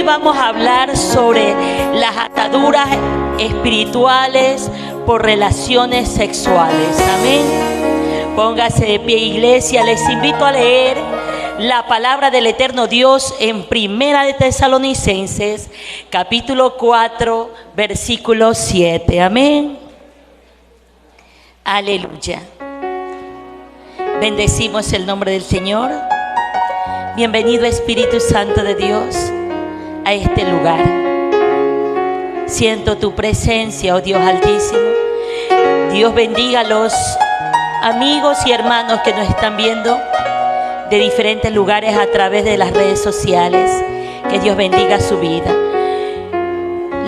vamos a hablar sobre las ataduras espirituales por relaciones sexuales. Amén. Póngase de pie, iglesia. Les invito a leer la palabra del eterno Dios en Primera de Tesalonicenses, capítulo 4, versículo 7. Amén. Aleluya. Bendecimos el nombre del Señor. Bienvenido, Espíritu Santo de Dios, a este lugar. Siento tu presencia, oh Dios Altísimo. Dios bendiga a los amigos y hermanos que nos están viendo de diferentes lugares a través de las redes sociales. Que Dios bendiga su vida.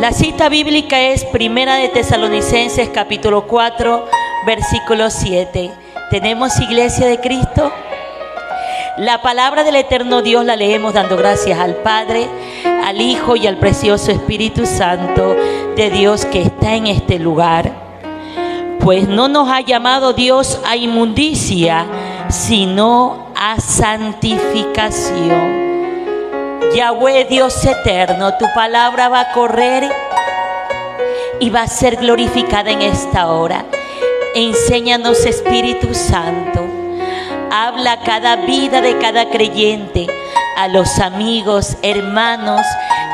La cita bíblica es Primera de Tesalonicenses, capítulo 4, versículo 7. ¿Tenemos iglesia de Cristo? La palabra del eterno Dios la leemos dando gracias al Padre, al Hijo y al precioso Espíritu Santo de Dios que está en este lugar. Pues no nos ha llamado Dios a inmundicia, sino a santificación. Yahweh Dios eterno, tu palabra va a correr y va a ser glorificada en esta hora. Enséñanos, Espíritu Santo. Habla a cada vida de cada creyente, a los amigos, hermanos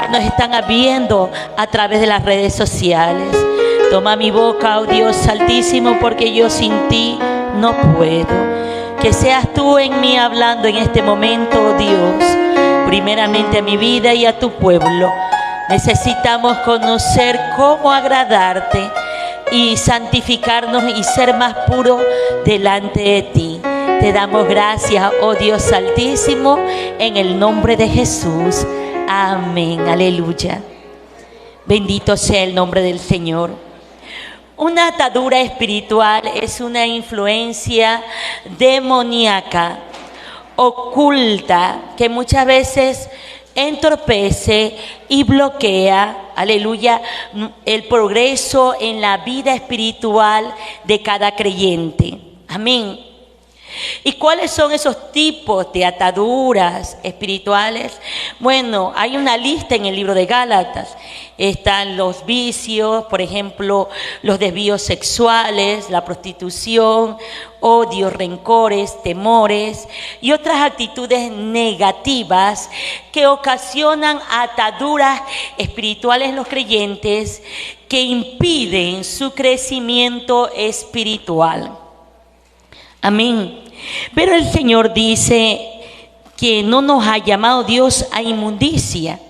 que nos están viendo a través de las redes sociales. Toma mi boca, oh Dios Altísimo, porque yo sin ti no puedo. Que seas tú en mí hablando en este momento, oh Dios, primeramente a mi vida y a tu pueblo. Necesitamos conocer cómo agradarte y santificarnos y ser más puros delante de ti. Te damos gracias, oh Dios Altísimo, en el nombre de Jesús. Amén. Aleluya. Bendito sea el nombre del Señor. Una atadura espiritual es una influencia demoníaca, oculta, que muchas veces entorpece y bloquea, aleluya, el progreso en la vida espiritual de cada creyente. Amén. ¿Y cuáles son esos tipos de ataduras espirituales? Bueno, hay una lista en el libro de Gálatas. Están los vicios, por ejemplo, los desvíos sexuales, la prostitución, odios, rencores, temores y otras actitudes negativas que ocasionan ataduras espirituales en los creyentes que impiden su crecimiento espiritual. Amén. Pero el Señor dice que no nos ha llamado Dios a inmundicia,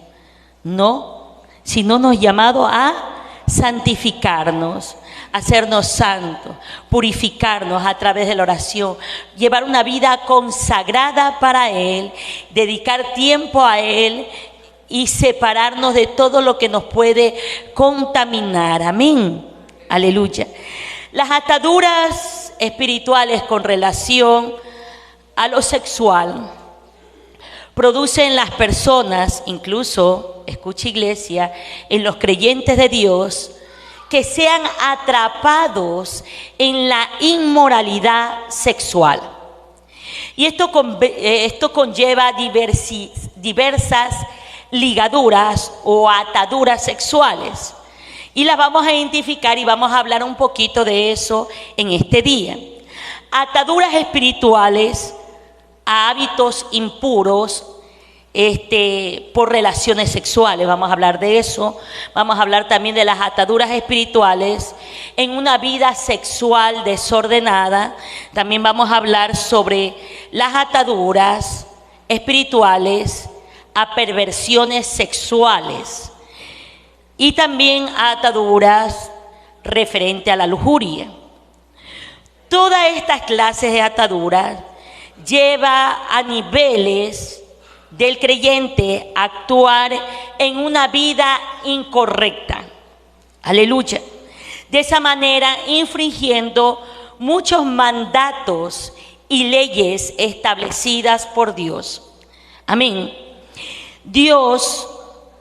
no, sino nos ha llamado a santificarnos, a hacernos santos, purificarnos a través de la oración, llevar una vida consagrada para Él, dedicar tiempo a Él y separarnos de todo lo que nos puede contaminar. Amén. Aleluya. Las ataduras espirituales con relación a lo sexual producen en las personas, incluso, escucha iglesia, en los creyentes de Dios, que sean atrapados en la inmoralidad sexual. Y esto conlleva diversas ligaduras o ataduras sexuales. Y las vamos a identificar y vamos a hablar un poquito de eso en este día. Ataduras espirituales a hábitos impuros por relaciones sexuales. Vamos a hablar de eso. Vamos a hablar también de las ataduras espirituales en una vida sexual desordenada. También vamos a hablar sobre las ataduras espirituales a perversiones sexuales. Y también ataduras referente a la lujuria. Todas estas clases de ataduras lleva a niveles del creyente a actuar en una vida incorrecta. Aleluya. De esa manera infringiendo muchos mandatos y leyes establecidas por Dios. Amén. Dios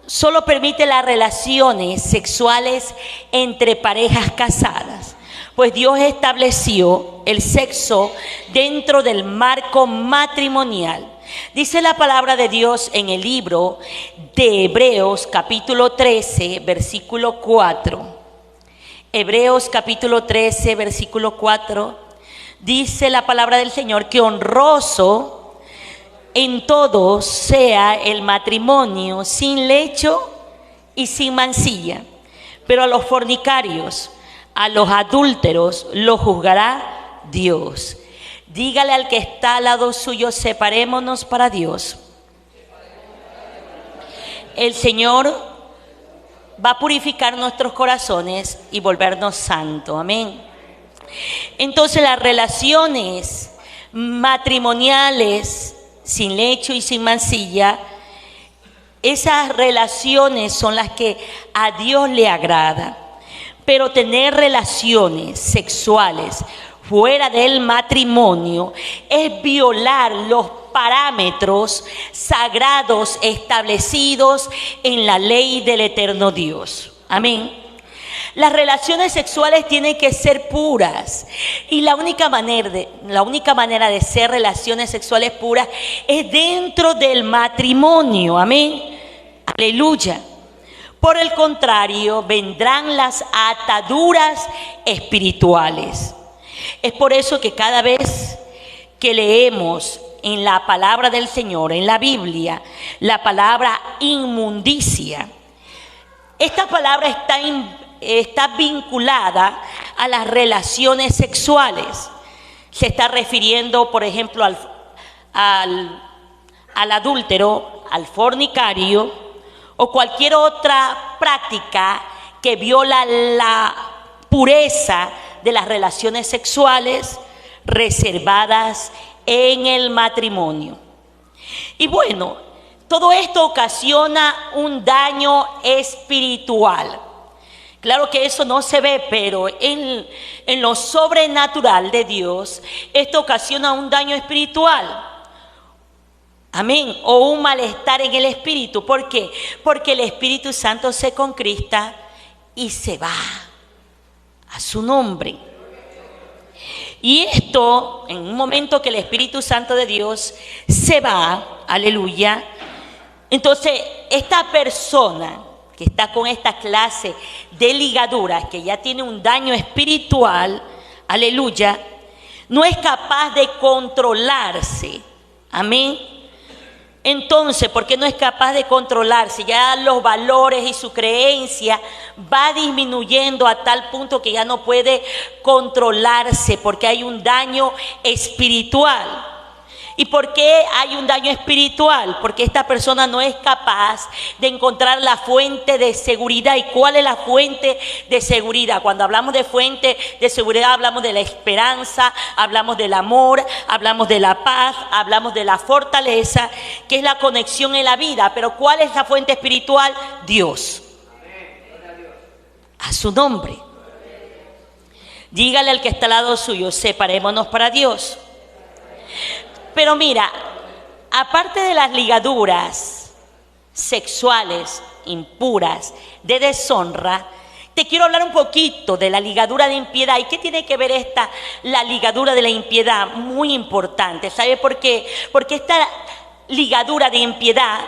solo permite las relaciones sexuales entre parejas casadas, pues Dios estableció el sexo dentro del marco matrimonial. Dice la palabra de Dios en el libro de Hebreos capítulo 13, versículo 4. Hebreos capítulo 13, versículo 4. Dice la palabra del Señor que honroso en todo sea el matrimonio sin lecho y sin mancilla, pero a los fornicarios, a los adúlteros, los juzgará Dios. Dígale al que está al lado suyo, separémonos para Dios. El Señor va a purificar nuestros corazones y volvernos santos. Amén. Entonces las relaciones matrimoniales sin lecho y sin mancilla, esas relaciones son las que a Dios le agrada. Pero tener relaciones sexuales fuera del matrimonio es violar los parámetros sagrados establecidos en la ley del eterno Dios. Amén. Las relaciones sexuales tienen que ser puras y la única manera de ser relaciones sexuales puras es dentro del matrimonio. Amén. Aleluya. Por el contrario, vendrán las ataduras espirituales. Es por eso que cada vez que leemos en la palabra del Señor, en la Biblia, la palabra inmundicia, esta palabra está vinculada a las relaciones sexuales. Se está refiriendo, por ejemplo, al adúltero, al fornicario o cualquier otra práctica que viola la pureza de las relaciones sexuales reservadas en el matrimonio. Y bueno, todo esto ocasiona un daño espiritual. Claro que eso no se ve, pero en lo sobrenatural de Dios, esto ocasiona un daño espiritual. Amén. O un malestar en el espíritu. ¿Por qué? Porque el Espíritu Santo se contrista y se va a su nombre. Y esto, en un momento que el Espíritu Santo de Dios se va, aleluya, entonces esta persona que está con esta clase de ligaduras, que ya tiene un daño espiritual, aleluya, no es capaz de controlarse. Amén. Entonces, ¿por qué no es capaz de controlarse? Ya los valores y su creencia va disminuyendo a tal punto que ya no puede controlarse porque hay un daño espiritual. ¿Y por qué hay un daño espiritual? Porque esta persona no es capaz de encontrar la fuente de seguridad. ¿Y cuál es la fuente de seguridad? Cuando hablamos de fuente de seguridad, hablamos de la esperanza, hablamos del amor, hablamos de la paz, hablamos de la fortaleza, que es la conexión en la vida. Pero ¿cuál es la fuente espiritual? Dios. A su nombre. Dígale al que está al lado suyo, separémonos para Dios. Pero mira, aparte de las ligaduras sexuales impuras de deshonra, te quiero hablar un poquito de la ligadura de impiedad. ¿Y qué tiene que ver la ligadura de la impiedad? Muy importante. ¿Sabe por qué? Porque esta ligadura de impiedad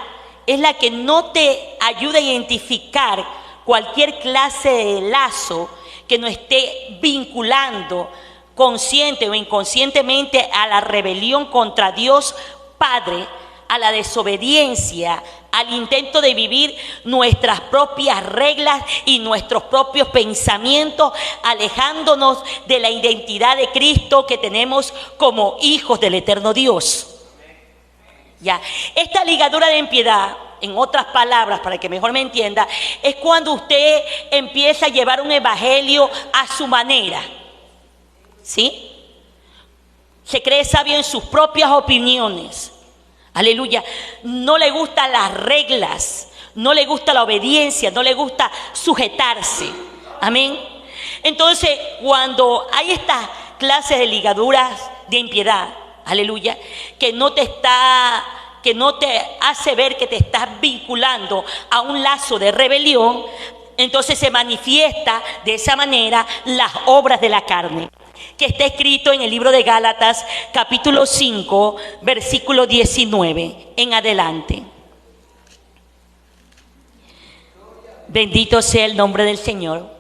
es la que no te ayuda a identificar cualquier clase de lazo que no esté vinculando consciente o inconscientemente a la rebelión contra Dios Padre, a la desobediencia, al intento de vivir nuestras propias reglas y nuestros propios pensamientos, alejándonos de la identidad de Cristo que tenemos como hijos del eterno Dios. Ya, esta ligadura de impiedad, en otras palabras, para que mejor me entienda, es cuando usted empieza a llevar un evangelio a su manera. ¿Sí? Se cree sabio en sus propias opiniones. Aleluya. No le gustan las reglas, no le gusta la obediencia, no le gusta sujetarse. Amén. Entonces, cuando hay estas clases de ligaduras de impiedad, aleluya, que no te hace ver que te estás vinculando a un lazo de rebelión, entonces se manifiesta de esa manera las obras de la carne. que está escrito en el libro de Gálatas, capítulo 5, versículo 19 en adelante. Bendito sea el nombre del Señor.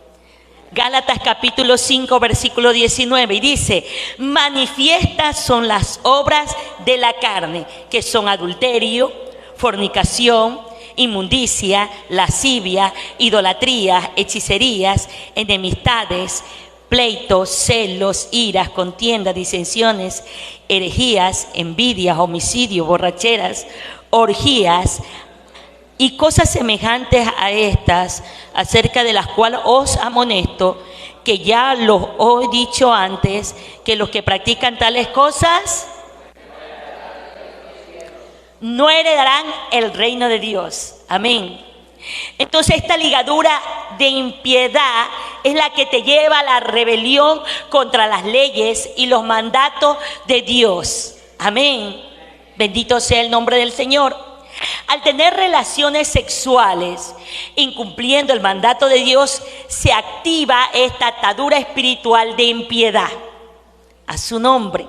Gálatas capítulo 5, versículo 19, y dice: manifiestas son las obras de la carne, que son adulterio, fornicación, inmundicia, lascivia, idolatría, hechicerías, enemistades, pleitos, celos, iras, contiendas, disensiones, herejías, envidias, homicidios, borracheras, orgías y cosas semejantes a estas, acerca de las cuales os amonesto, que ya los he dicho antes, que los que practican tales cosas no heredarán el reino de Dios. Amén. Entonces esta ligadura de impiedad es la que te lleva a la rebelión contra las leyes y los mandatos de Dios. Amén. Bendito sea el nombre del Señor. Al tener relaciones sexuales, incumpliendo el mandato de Dios, se activa esta atadura espiritual de impiedad a su nombre.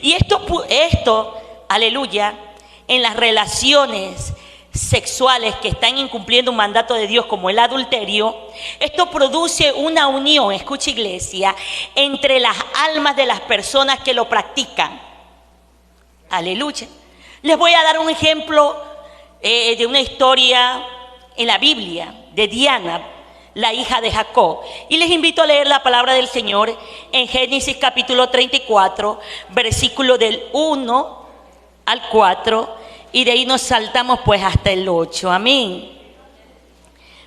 Y esto, aleluya, en las relaciones sexuales que están incumpliendo un mandato de Dios como el adulterio, esto produce una unión, escucha iglesia, entre las almas de las personas que lo practican. Aleluya. Les voy a dar un ejemplo de una historia en la Biblia de Diana, la hija de Jacob. Y les invito a leer la palabra del Señor en Génesis capítulo 34, versículo del 1 al 4, y de ahí nos saltamos pues hasta el 8. Amén.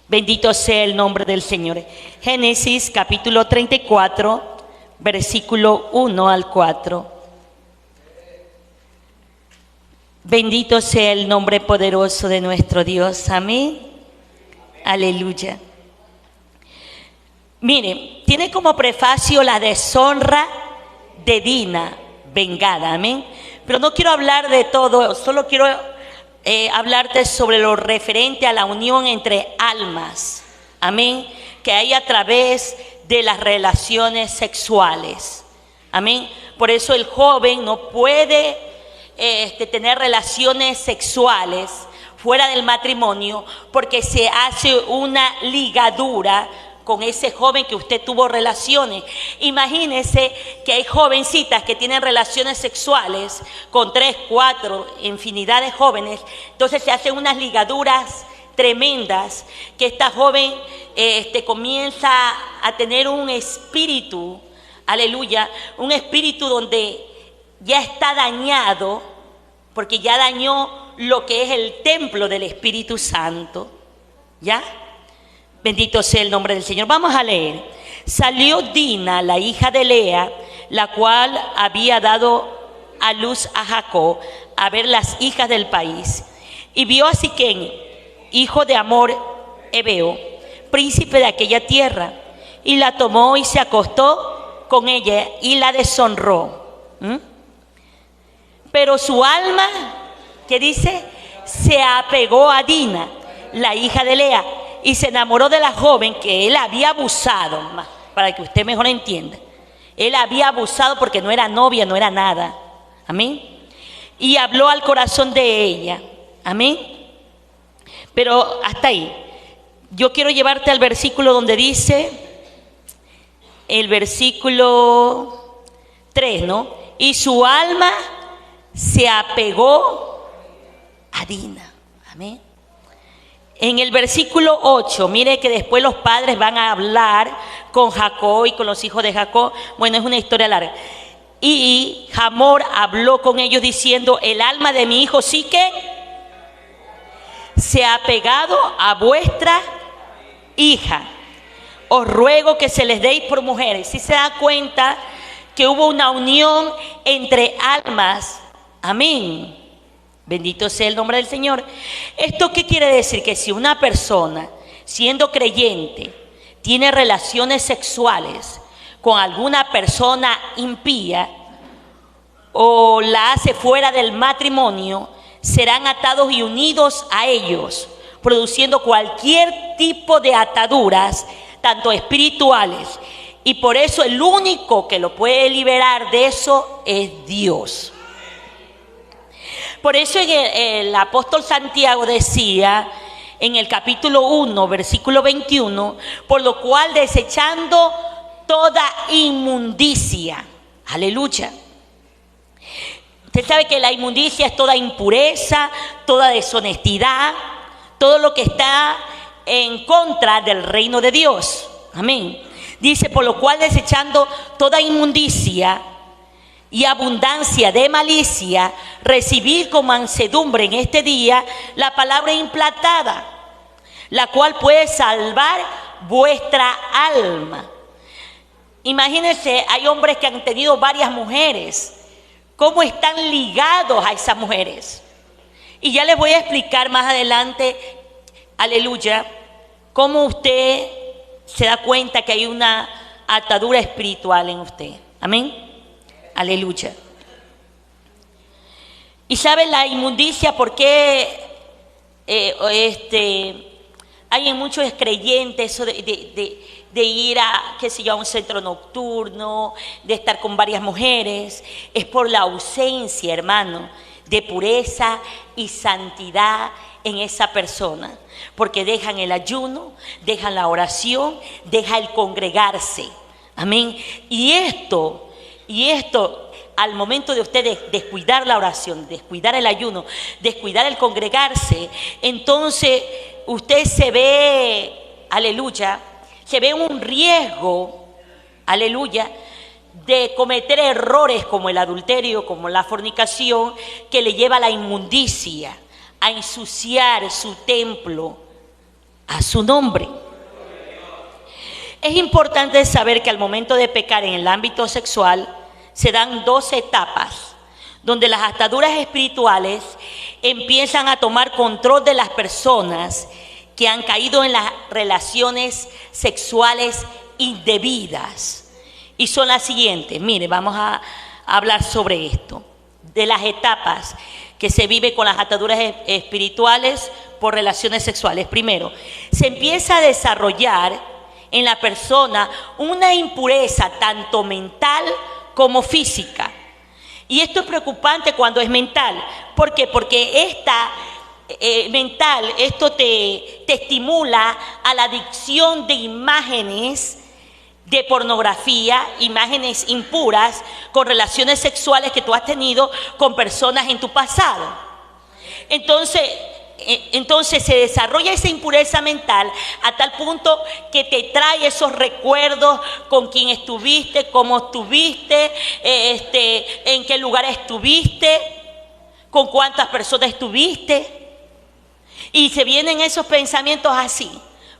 Bendito sea el nombre del Señor. Génesis capítulo 34, versículo 1 al 4. Bendito sea el nombre poderoso de nuestro Dios. Amén. Aleluya. Mire, tiene como prefacio la deshonra de Dina vengada. Amén. Pero no quiero hablar de todo, solo quiero hablarte sobre lo referente a la unión entre almas. Amén. Que hay a través de las relaciones sexuales. Amén. Por eso el joven no puede tener relaciones sexuales fuera del matrimonio, porque se hace una ligadura con ese joven que usted tuvo relaciones. Imagínese que hay jovencitas que tienen relaciones sexuales con 3, 4, infinidad de jóvenes. Entonces se hacen unas ligaduras tremendas, que esta joven comienza a tener un espíritu, aleluya, un espíritu donde ya está dañado, porque ya dañó lo que es el templo del Espíritu Santo. ¿Ya? Bendito sea el nombre del Señor. Vamos a leer. Salió Dina, la hija de Lea, la cual había dado a luz a Jacob, a ver las hijas del país. Y vio a Siquén, hijo de Amor Hebeo, príncipe de aquella tierra, y la tomó y se acostó con ella y la deshonró. Pero su alma, ¿qué dice? Se apegó a Dina, la hija de Lea, y se enamoró de la joven que él había abusado, para que usted mejor entienda. Él había abusado porque no era novia, no era nada. Amén. Y habló al corazón de ella. Amén. Pero hasta ahí. Yo quiero llevarte al versículo donde dice, el versículo 3, ¿no? Y su alma se apegó a Dina. Amén. En el versículo 8, mire que después los padres van a hablar con Jacob y con los hijos de Jacob. Bueno, es una historia larga. Y Hamor habló con ellos diciendo: el alma de mi hijo sí que se ha pegado a vuestra hija. Os ruego que se les deis por mujeres. Si se da cuenta que hubo una unión entre almas. Amén. Bendito sea el nombre del Señor. ¿Esto qué quiere decir? Que si una persona, siendo creyente, tiene relaciones sexuales con alguna persona impía o la hace fuera del matrimonio, serán atados y unidos a ellos, produciendo cualquier tipo de ataduras, tanto espirituales Y por eso el único que lo puede liberar de eso es Dios. Por eso el apóstol Santiago decía en el capítulo 1, versículo 21, por lo cual desechando toda inmundicia. Aleluya. Usted sabe que la inmundicia es toda impureza, toda deshonestidad, todo lo que está en contra del reino de Dios. Amén. Dice, por lo cual desechando toda inmundicia y abundancia de malicia, recibid con mansedumbre en este día la palabra implantada, la cual puede salvar vuestra alma. Imagínense, hay hombres que han tenido varias mujeres, cómo están ligados a esas mujeres. Y ya les voy a explicar más adelante, aleluya, cómo usted se da cuenta que hay una atadura espiritual en usted. Amén. Aleluya. Y sabe la inmundicia, por qué hay en muchos creyentes eso de ir a, qué sé yo, a un centro nocturno, de estar con varias mujeres. Es por la ausencia, hermano, de pureza y santidad en esa persona, porque dejan el ayuno, dejan la oración, dejan el congregarse. Amén. Y esto, al momento de ustedes descuidar la oración, descuidar el ayuno, descuidar el congregarse, entonces usted se ve, aleluya, se ve un riesgo, aleluya, de cometer errores como el adulterio, como la fornicación, que le lleva a la inmundicia, a ensuciar su templo a su nombre. Es importante saber que al momento de pecar en el ámbito sexual se dan 2 etapas, donde las ataduras espirituales empiezan a tomar control de las personas que han caído en las relaciones sexuales indebidas. Y son las siguientes. Mire, vamos a hablar sobre esto, de las etapas que se vive con las ataduras espirituales por relaciones sexuales. Primero, se empieza a desarrollar en la persona una impureza tanto mental como física. Y esto es preocupante cuando es mental. ¿Por qué? Porque esta mental, esto te estimula a la adicción de imágenes de pornografía, imágenes impuras con relaciones sexuales que tú has tenido con personas en tu pasado. Entonces se desarrolla esa impureza mental a tal punto que te trae esos recuerdos con quién estuviste, cómo estuviste, en qué lugar estuviste, con cuántas personas estuviste. Y se vienen esos pensamientos así.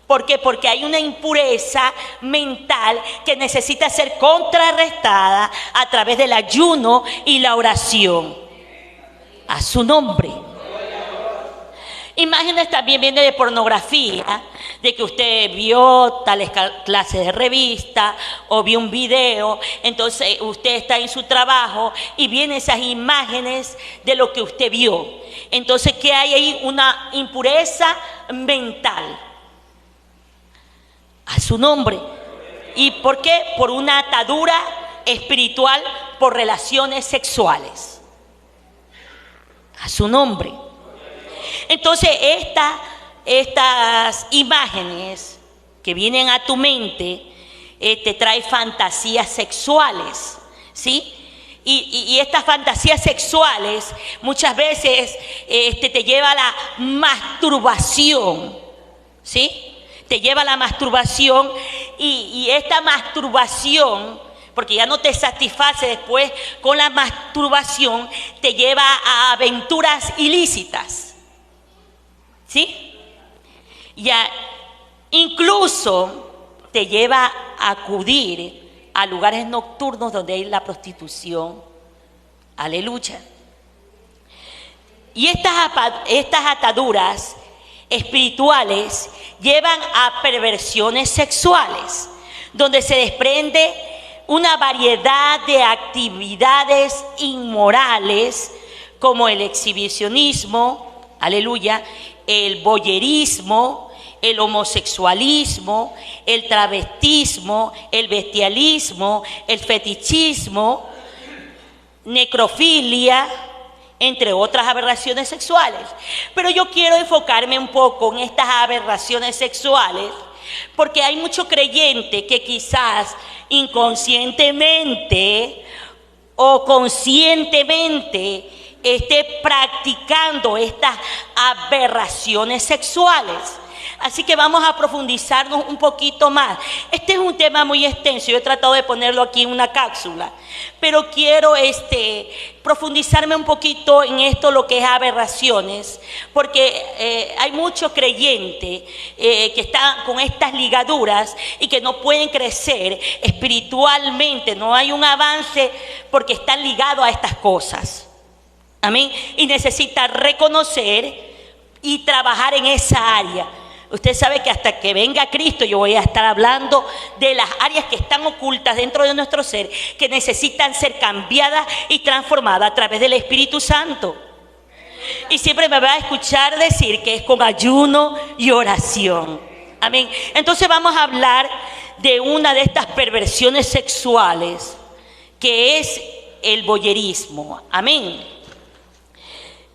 ¿Por qué? Porque hay una impureza mental que necesita ser contrarrestada a través del ayuno y la oración. A su nombre. Imágenes también viene de pornografía, de que usted vio tales clases de revista o vio un video, entonces usted está en su trabajo y vienen esas imágenes de lo que usted vio. Entonces, ¿qué hay ahí? Una impureza mental. A su nombre. ¿Y por qué? Por una atadura espiritual por relaciones sexuales. A su nombre. Entonces, estas imágenes que vienen a tu mente te traen fantasías sexuales, ¿sí? Y estas fantasías sexuales muchas veces te lleva a la masturbación, ¿sí? Te lleva a la masturbación y esta masturbación, porque ya no te satisface después con la masturbación, te lleva a aventuras ilícitas, ¿sí? Ya incluso te lleva a acudir a lugares nocturnos donde hay la prostitución. Aleluya. Y estas ataduras espirituales llevan a perversiones sexuales, donde se desprende una variedad de actividades inmorales como el exhibicionismo, aleluya, el voyerismo, el homosexualismo, el travestismo, el bestialismo, el fetichismo, necrofilia, entre otras aberraciones sexuales. Pero yo quiero enfocarme un poco en estas aberraciones sexuales, porque hay mucho creyente que quizás inconscientemente o conscientemente esté practicando estas aberraciones sexuales. Así que vamos a profundizarnos un poquito más. Este es un tema muy extenso, yo he tratado de ponerlo aquí en una cápsula, pero quiero profundizarme un poquito en esto, lo que es aberraciones, porque hay muchos creyentes que están con estas ligaduras y que no pueden crecer espiritualmente, no hay un avance porque están ligados a estas cosas. Amén. Y necesitan reconocer y trabajar en esa área. Usted sabe que hasta que venga Cristo yo voy a estar hablando de las áreas que están ocultas dentro de nuestro ser, que necesitan ser cambiadas y transformadas a través del Espíritu Santo. Y siempre me va a escuchar decir que es con ayuno y oración. Amén. Entonces vamos a hablar de una de estas perversiones sexuales, que es el voyerismo. Amén.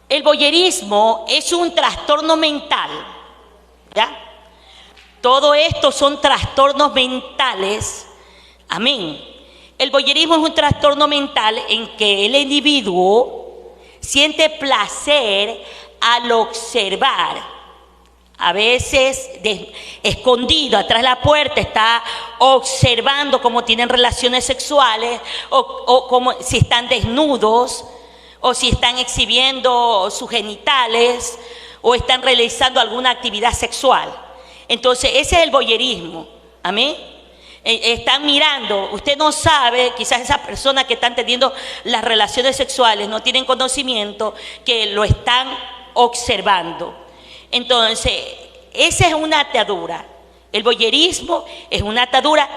El voyerismo es un trastorno mental, ¿ya? Todo esto son trastornos mentales. Amén. El voyerismo es un trastorno mental en que el individuo siente placer al observar, a veces escondido atrás de la puerta, está observando cómo tienen relaciones sexuales o cómo, si están desnudos, o si están exhibiendo sus genitales o están realizando alguna actividad sexual. Entonces ese es el voyerismo. Amén. Están mirando, usted no sabe, quizás esas personas que están teniendo las relaciones sexuales no tienen conocimiento que lo están observando. Entonces esa es una atadura. El voyerismo es una atadura.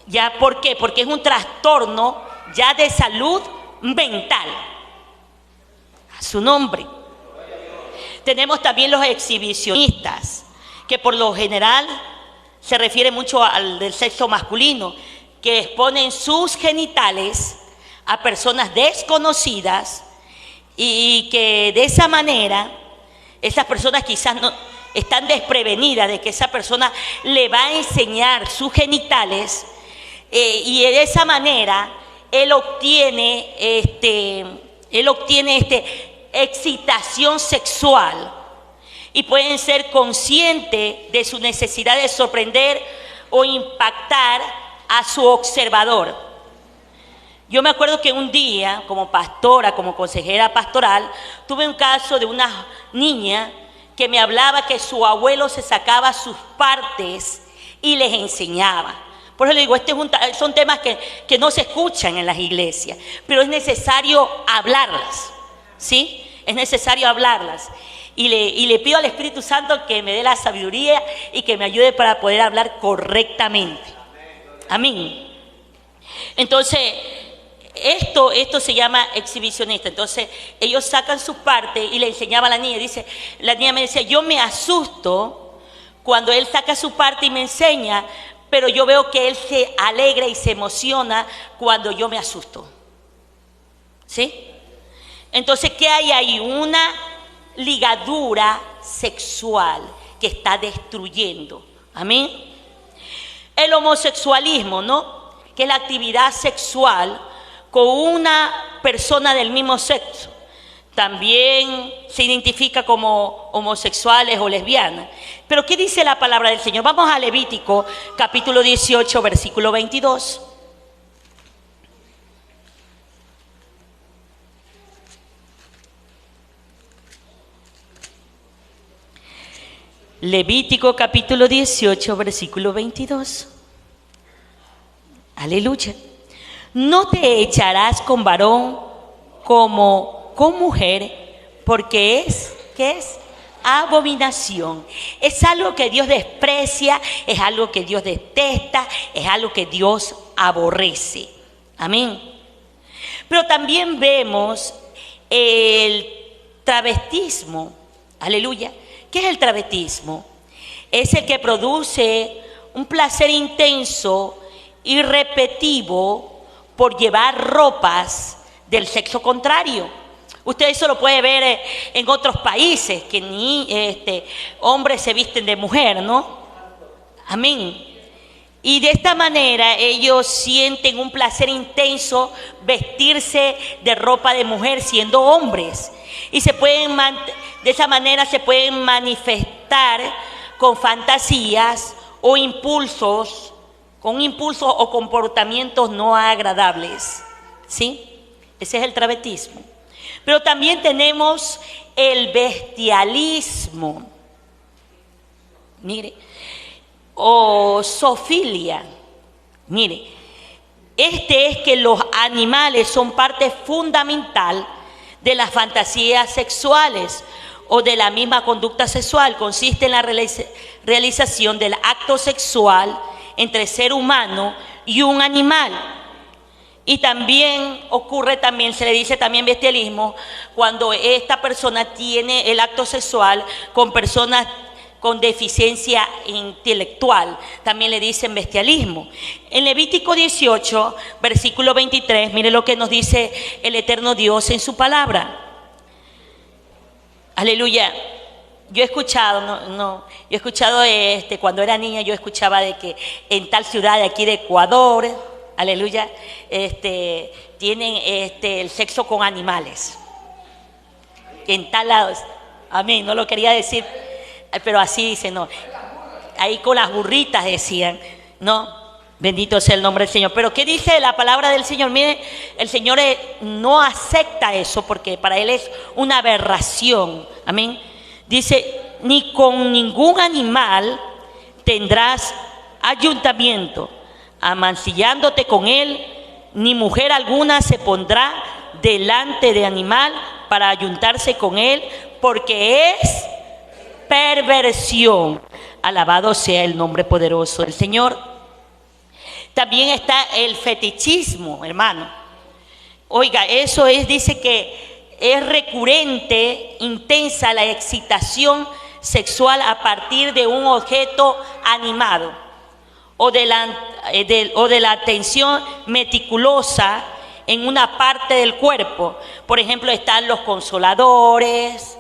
¿Ya por qué? Porque es un trastorno ya de salud mental. Su nombre. Tenemos también los exhibicionistas, que por lo general se refiere mucho al del sexo masculino, que exponen sus genitales a personas desconocidas y que de esa manera esas personas quizás no están desprevenidas de que esa persona le va a enseñar sus genitales y de esa manera él obtiene excitación sexual y pueden ser conscientes de su necesidad de sorprender o impactar a su observador. Yo me acuerdo que un día, como pastora, como consejera pastoral, tuve un caso de una niña que me hablaba que su abuelo se sacaba sus partes y les enseñaba. Por eso le digo, son temas que no se escuchan en las iglesias, pero es necesario hablarlas. ¿Sí? Es necesario hablarlas. Y le pido al Espíritu Santo que me dé la sabiduría y que me ayude para poder hablar correctamente. Amén. Entonces, esto se llama exhibicionista. Entonces, ellos sacan su parte y le enseñaba a la niña. La niña me decía, yo me asusto cuando él saca su parte y me enseña, pero yo veo que él se alegra y se emociona cuando yo me asusto. ¿Sí? Entonces, ¿qué hay ahí? Una ligadura sexual que está destruyendo. Amén. El homosexualismo, ¿no? Que es la actividad sexual con una persona del mismo sexo. También se identifica como homosexuales o lesbianas. Pero ¿qué dice la palabra del Señor? Vamos a Levítico, capítulo 18, versículo 22. Levítico capítulo 18, versículo 22. Aleluya. No te echarás con varón como con mujer, porque ¿qué es? Abominación. Es algo que Dios desprecia, es algo que Dios detesta, es algo que Dios aborrece. Amén. Pero también vemos el travestismo. Aleluya. ¿Qué es el travestismo? es el que produce un placer intenso y repetitivo por llevar ropas del sexo contrario. Usted eso lo puede ver en otros países, que ni hombres se visten de mujer, ¿no? Amén. Y de esta manera ellos sienten un placer intenso vestirse de ropa de mujer siendo hombres. Y de esa manera se pueden manifestar con fantasías o impulsos, o comportamientos no agradables. ¿Sí? Ese es el travestismo. Pero también tenemos el bestialismo. Mire, o zoofilia. Mire, este es que los animales son parte fundamental de las fantasías sexuales o de la misma conducta sexual. Consiste en la realización del acto sexual entre ser humano y un animal. Y también se le dice también bestialismo, cuando esta persona tiene el acto sexual con personas con deficiencia intelectual. También le dicen bestialismo. En Levítico 18, versículo 23, mire lo que nos dice el eterno Dios en su palabra. Aleluya. Yo he escuchado, cuando era niña, yo escuchaba de que en tal ciudad de aquí de Ecuador, aleluya, tienen el sexo con animales. En tal lado, amén, no lo quería decir, pero así dice, no. Ahí con las burritas decían, no, bendito sea el nombre del Señor. Pero ¿qué dice la palabra del Señor? Mire, el Señor no acepta eso porque para Él es una aberración, amén. Dice, ni con ningún animal tendrás ayuntamiento, amancillándote con él, ni mujer alguna se pondrá delante de animal para ayuntarse con él, porque es perversión. Alabado sea el nombre poderoso del Señor. También está el fetichismo, hermano. Oiga, eso dice que es recurrente, intensa la excitación sexual a partir de un objeto animado o de la atención meticulosa en una parte del cuerpo. Por ejemplo, están los consoladores,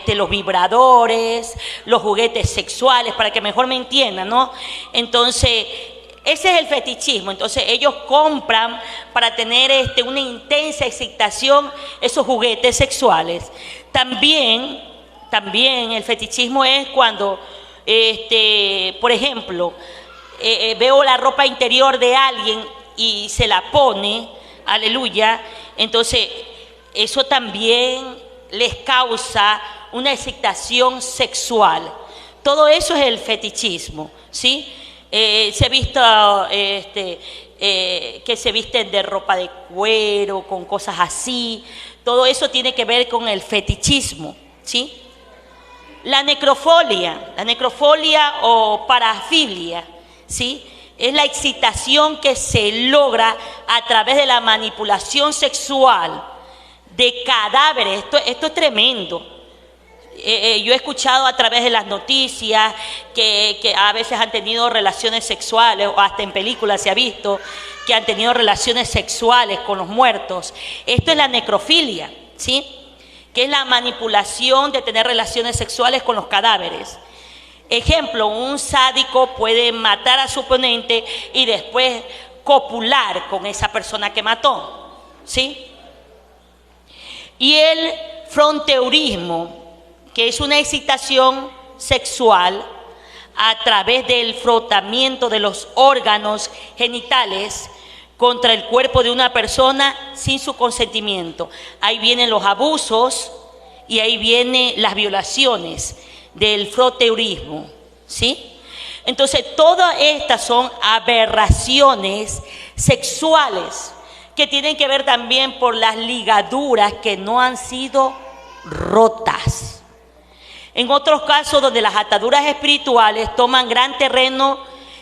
los vibradores, los juguetes sexuales, para que mejor me entiendan, ¿no? Entonces, ese es el fetichismo. Entonces ellos compran para tener una intensa excitación esos juguetes sexuales. También el fetichismo es cuando, por ejemplo, veo la ropa interior de alguien y se la pone, aleluya, entonces eso también les causa una excitación sexual. Todo eso es el fetichismo, ¿sí? Se ha visto que se visten de ropa de cuero, con cosas así. Todo eso tiene que ver con el fetichismo, ¿sí? La necrofilia o parafilia, ¿sí? Es la excitación que se logra a través de la manipulación sexual de cadáveres. Esto es tremendo. Yo he escuchado a través de las noticias que a veces han tenido relaciones sexuales, o hasta en películas se ha visto que han tenido relaciones sexuales con los muertos. Esto es la necrofilia, ¿sí? Que es la manipulación de tener relaciones sexuales con los cadáveres. Ejemplo, un sádico puede matar a su oponente y después copular con esa persona que mató, ¿sí? Y el fronteurismo, que es una excitación sexual a través del frotamiento de los órganos genitales contra el cuerpo de una persona sin su consentimiento. Ahí vienen los abusos y ahí vienen las violaciones del fronteurismo, ¿sí? Entonces, todas estas son aberraciones sexuales que tienen que ver también por las ligaduras que no han sido rotas. En otros casos donde las ataduras espirituales toman gran terreno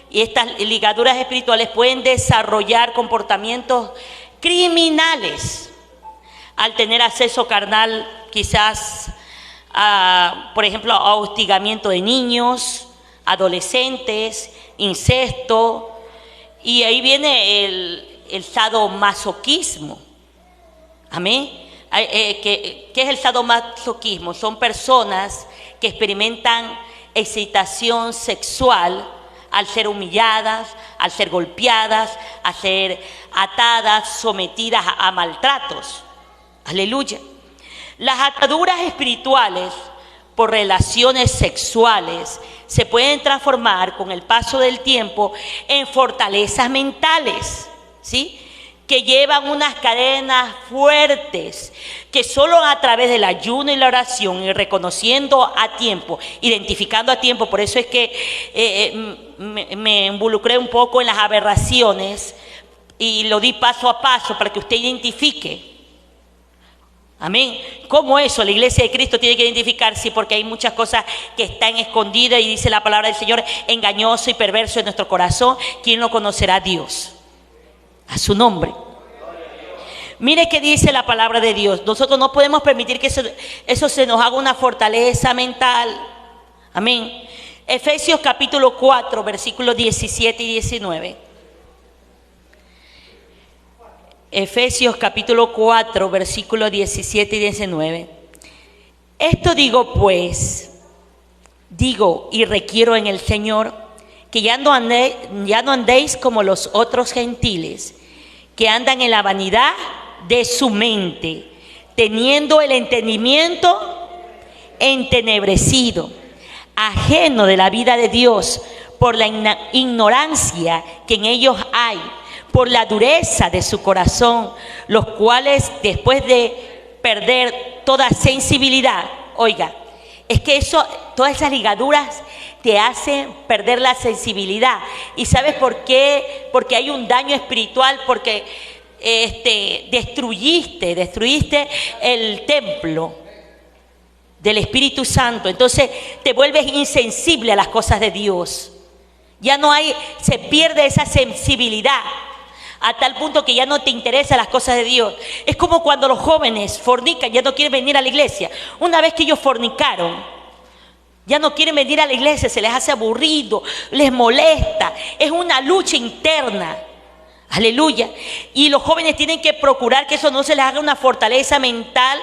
y estas ligaduras espirituales pueden desarrollar comportamientos criminales al tener acceso carnal quizás por ejemplo, a hostigamiento de niños, adolescentes, incesto, y ahí viene el sadomasoquismo. Amén. ¿Qué es el sadomasoquismo? Son personas que experimentan excitación sexual al ser humilladas, al ser golpeadas, a ser atadas, sometidas a maltratos. Aleluya. Las ataduras espirituales por relaciones sexuales se pueden transformar con el paso del tiempo en fortalezas mentales, ¿sí?, que llevan unas cadenas fuertes, que solo a través del ayuno y la oración y reconociendo a tiempo, identificando a tiempo, por eso es que me involucré un poco en las aberraciones y lo di paso a paso para que usted identifique. Amén. ¿Cómo eso? La iglesia de Cristo tiene que identificar, sí, porque hay muchas cosas que están escondidas y dice la palabra del Señor, engañoso y perverso en nuestro corazón. ¿Quién lo conocerá? A Dios. A su nombre. Mire qué dice la palabra de Dios. Nosotros no podemos permitir que eso se nos haga una fortaleza mental. Amén. Efesios capítulo 4, versículos 17 y 19. Efesios capítulo 4, versículos 17 y 19. Esto digo pues, digo y requiero en el Señor, que ya no andéis como los otros gentiles, que andan en la vanidad de su mente, teniendo el entendimiento entenebrecido, ajeno de la vida de Dios, por la ignorancia que en ellos hay, por la dureza de su corazón, los cuales después de perder toda sensibilidad, oiga, es que todas esas ligaduras te hacen perder la sensibilidad. ¿Y sabes por qué? Porque hay un daño espiritual, porque destruiste el templo del Espíritu Santo. Entonces te vuelves insensible a las cosas de Dios. Se pierde esa sensibilidad a tal punto que ya no te interesan las cosas de Dios. Es como cuando los jóvenes fornican, ya no quieren venir a la iglesia. Una vez que ellos fornicaron, ya no quieren venir a la iglesia, se les hace aburrido, les molesta. Es una lucha interna. Aleluya. Y los jóvenes tienen que procurar que eso no se les haga una fortaleza mental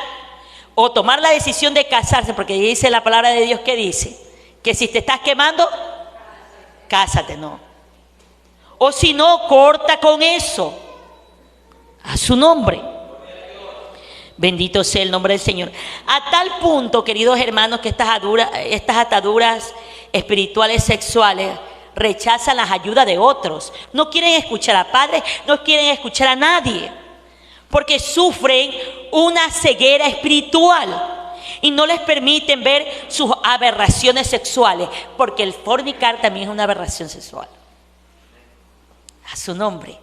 o tomar la decisión de casarse, porque dice la palabra de Dios que dice que si te estás quemando, cásate, no. O si no, corta con eso. A su nombre. Bendito sea el nombre del Señor. A tal punto, queridos hermanos, que estas ataduras espirituales sexuales rechazan las ayudas de otros. No quieren escuchar a padres, no quieren escuchar a nadie, porque sufren una ceguera espiritual y no les permiten ver sus aberraciones sexuales, porque el fornicar también es una aberración sexual. A su nombre.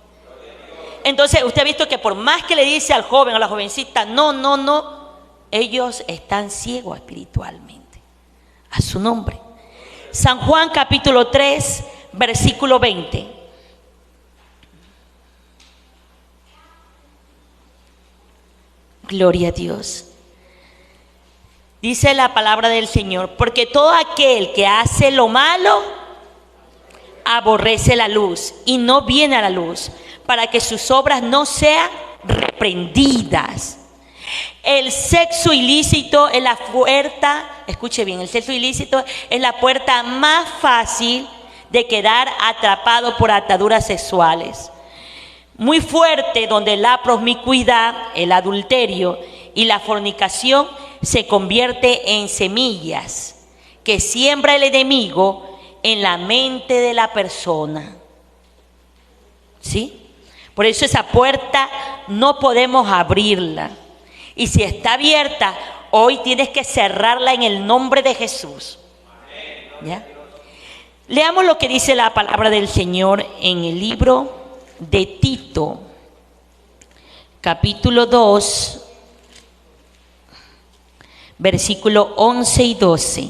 Entonces usted ha visto que por más que le dice al joven o a la jovencita, no, ellos están ciegos espiritualmente. A su nombre. San Juan capítulo 3, versículo 20. Gloria a Dios. Dice la palabra del Señor, porque todo aquel que hace lo malo aborrece la luz y no viene a la luz, para que sus obras no sean reprendidas. El sexo ilícito es la puerta, escuche bien, el sexo ilícito es la puerta más fácil de quedar atrapado por ataduras sexuales. Muy fuerte, donde la promiscuidad, el adulterio y la fornicación se convierte en semillas que siembra el enemigo en la mente de la persona. ¿Sí? Por eso esa puerta no podemos abrirla. Y si está abierta, hoy tienes que cerrarla en el nombre de Jesús. ¿Ya? Leamos lo que dice la palabra del Señor en el libro de Tito, capítulo 2, versículo 11 y 12.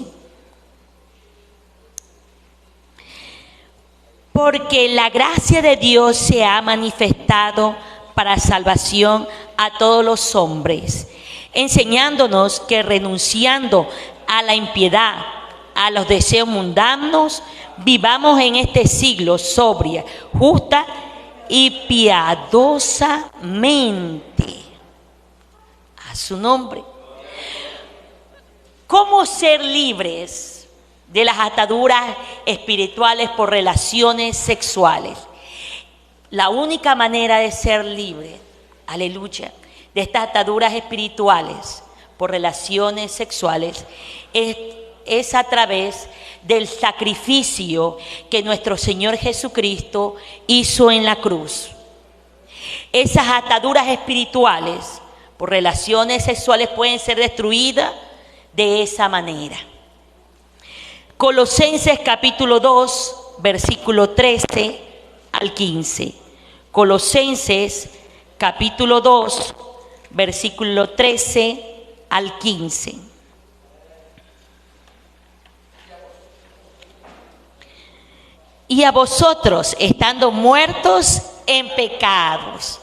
Porque la gracia de Dios se ha manifestado para salvación a todos los hombres, enseñándonos que renunciando a la impiedad, a los deseos mundanos, vivamos en este siglo sobria, justa y piadosamente. A su nombre. ¿Cómo ser libres de las ataduras espirituales por relaciones sexuales? La única manera de ser libre, aleluya, de estas ataduras espirituales por relaciones sexuales es a través del sacrificio que nuestro Señor Jesucristo hizo en la cruz. Esas ataduras espirituales por relaciones sexuales pueden ser destruidas de esa manera. Colosenses capítulo 2, versículo 13 al 15. Colosenses capítulo 2, versículo 13 al 15. Y a vosotros, estando muertos en pecados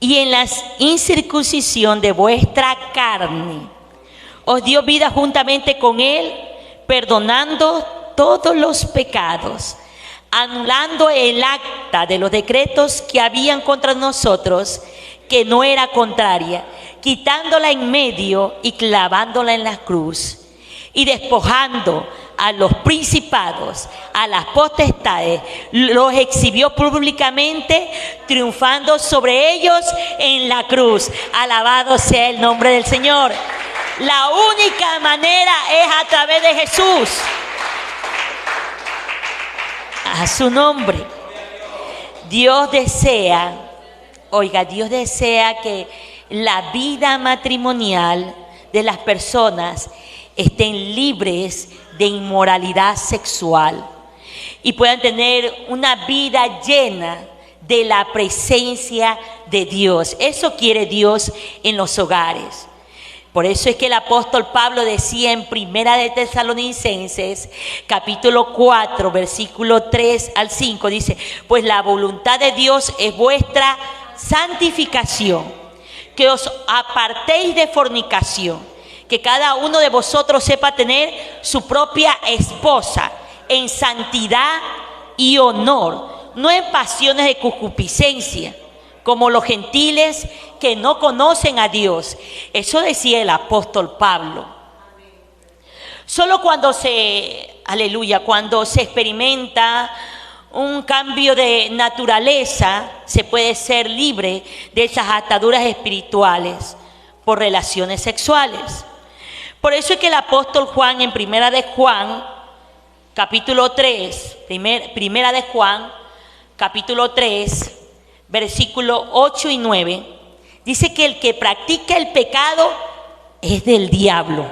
y en la incircuncisión de vuestra carne, os dio vida juntamente con Él, perdonando todos los pecados, anulando el acta de los decretos que habían contra nosotros, que no era contraria, quitándola en medio y clavándola en la cruz, y despojando a los principados, a las potestades, los exhibió públicamente, triunfando sobre ellos en la cruz. Alabado sea el nombre del Señor. La única manera es a través de Jesús. A su nombre. Dios desea que la vida matrimonial de las personas estén libres de inmoralidad sexual y puedan tener una vida llena de la presencia de Dios. Eso quiere Dios en los hogares. Por eso es que el apóstol Pablo decía en Primera de Tesalonicenses, capítulo 4, versículo 3 al 5, dice: pues la voluntad de Dios es vuestra santificación, que os apartéis de fornicación, que cada uno de vosotros sepa tener su propia esposa en santidad y honor, no en pasiones de concupiscencia, como los gentiles que no conocen a Dios. Eso decía el apóstol Pablo. Solo cuando cuando se experimenta un cambio de naturaleza, se puede ser libre de esas ataduras espirituales por relaciones sexuales. Por eso es que el apóstol Juan en Primera de Juan, capítulo 3, Primera de Juan, capítulo 3, versículo 8 y 9, dice que el que practica el pecado es del diablo.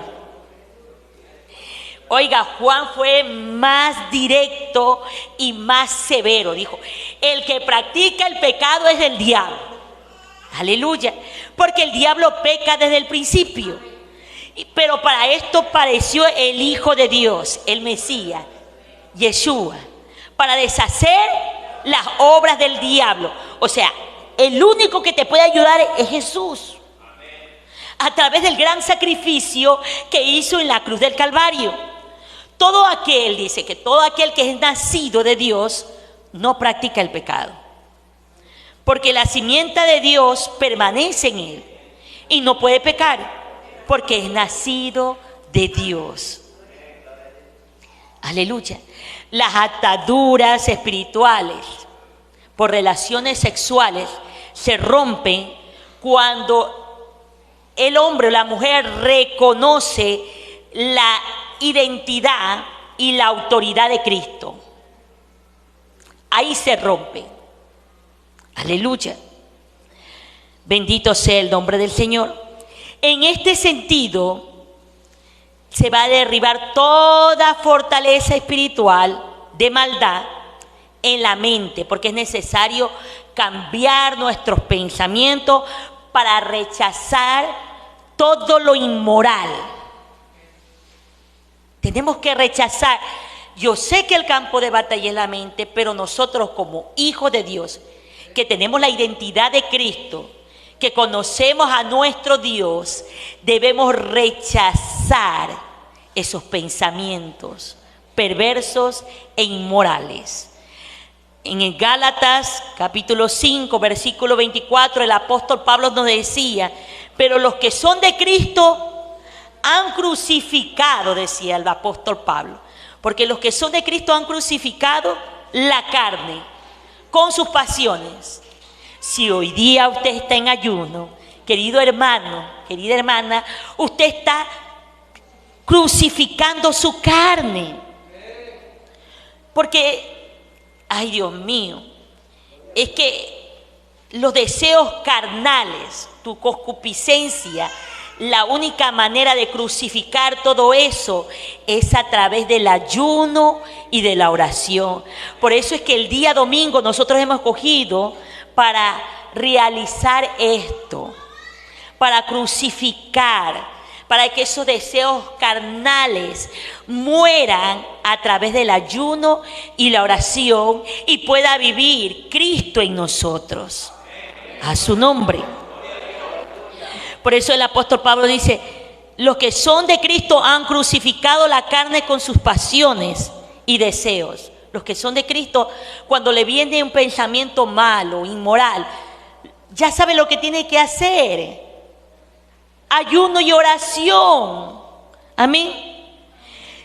Oiga, Juan fue más directo y más severo. Dijo, el que practica el pecado es del diablo. Aleluya. Porque el diablo peca desde el principio. Pero para esto pareció el Hijo de Dios, el Mesías, Yeshua, para deshacer las obras del diablo. O sea, el único que te puede ayudar es Jesús. A través del gran sacrificio que hizo en la cruz del Calvario. Todo aquel, dice que todo aquel que es nacido de Dios no practica el pecado. Porque la simiente de Dios permanece en él y no puede pecar. Porque es nacido de Dios. Aleluya. Las ataduras espirituales por relaciones sexuales se rompen cuando el hombre o la mujer reconoce la identidad y la autoridad de Cristo. Ahí se rompe. Aleluya. Bendito sea el nombre del Señor. En este sentido, se va a derribar toda fortaleza espiritual de maldad en la mente, porque es necesario cambiar nuestros pensamientos para rechazar todo lo inmoral. Tenemos que rechazar. Yo sé que el campo de batalla es la mente, pero nosotros como hijos de Dios, que tenemos la identidad de Cristo, que conocemos a nuestro Dios, debemos rechazar esos pensamientos perversos e inmorales. En el Gálatas capítulo 5, versículo 24, el apóstol Pablo nos decía, pero los que son de Cristo han crucificado, decía el apóstol Pablo, porque los que son de Cristo han crucificado la carne con sus pasiones. Si hoy día usted está en ayuno, querido hermano, querida hermana, usted está crucificando su carne. Porque, ay Dios mío, es que los deseos carnales, tu concupiscencia, la única manera de crucificar todo eso es a través del ayuno y de la oración. Por eso es que el día domingo nosotros hemos escogido para realizar esto, para crucificar, para que esos deseos carnales mueran a través del ayuno y la oración y pueda vivir Cristo en nosotros. A su nombre. Por eso el apóstol Pablo dice, los que son de Cristo han crucificado la carne con sus pasiones y deseos. Los que son de Cristo, cuando le viene un pensamiento malo, inmoral, ya sabe lo que tiene que hacer. Ayuno y oración. Amén.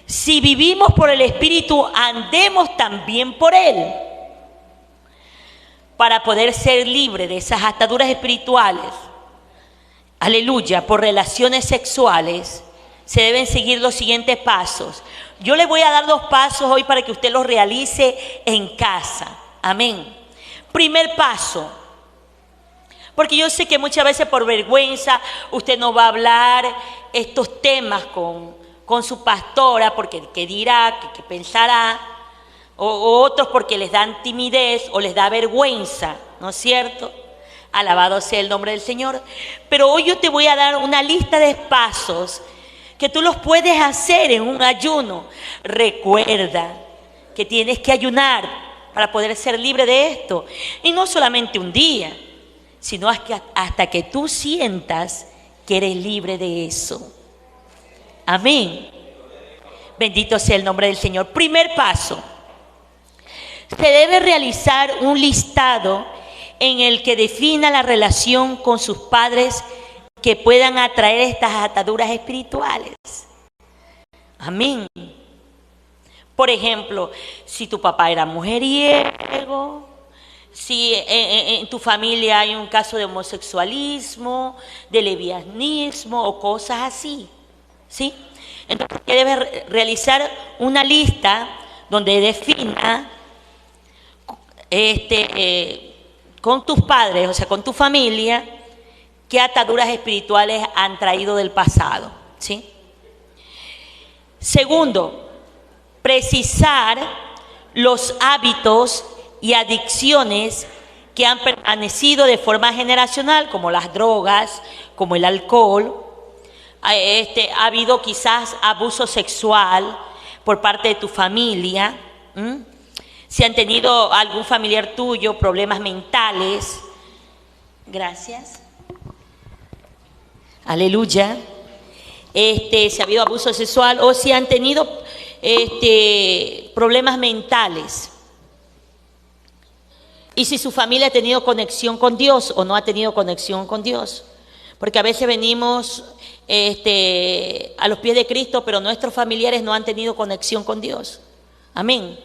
Si vivimos por el Espíritu, andemos también por Él. Para poder ser libre de esas ataduras espirituales. Aleluya, por relaciones sexuales, se deben seguir los siguientes pasos. Yo le voy a dar 2 pasos hoy para que usted los realice en casa. Amén. Primer paso. Porque yo sé que muchas veces por vergüenza usted no va a hablar estos temas con su pastora, porque qué dirá, qué pensará, o otros porque les dan timidez o les da vergüenza, ¿no es cierto? Alabado sea el nombre del Señor. Pero hoy yo te voy a dar una lista de pasos que tú los puedes hacer en un ayuno. Recuerda que tienes que ayunar para poder ser libre de esto. Y no solamente un día, sino hasta que tú sientas que eres libre de eso. Amén. Bendito sea el nombre del Señor. Primer paso. Se debe realizar un listado en el que defina la relación con sus padres que puedan atraer estas ataduras espirituales. Amén. Por ejemplo, si tu papá era mujeriego, si en tu familia hay un caso de homosexualismo, de lesbianismo o cosas así, ¿sí? Entonces debes realizar una lista donde defina con tus padres, o sea, con tu familia, qué ataduras espirituales han traído del pasado, ¿sí? Segundo, precisar los hábitos y adicciones que han permanecido de forma generacional, como las drogas, como el alcohol. Ha habido quizás abuso sexual por parte de tu familia. Si han tenido algún familiar tuyo problemas mentales. Gracias. Aleluya. Si ha habido abuso sexual o si han tenido problemas mentales. Y si su familia ha tenido conexión con Dios o no ha tenido conexión con Dios. Porque a veces venimos a los pies de Cristo, pero nuestros familiares no han tenido conexión con Dios. Amén.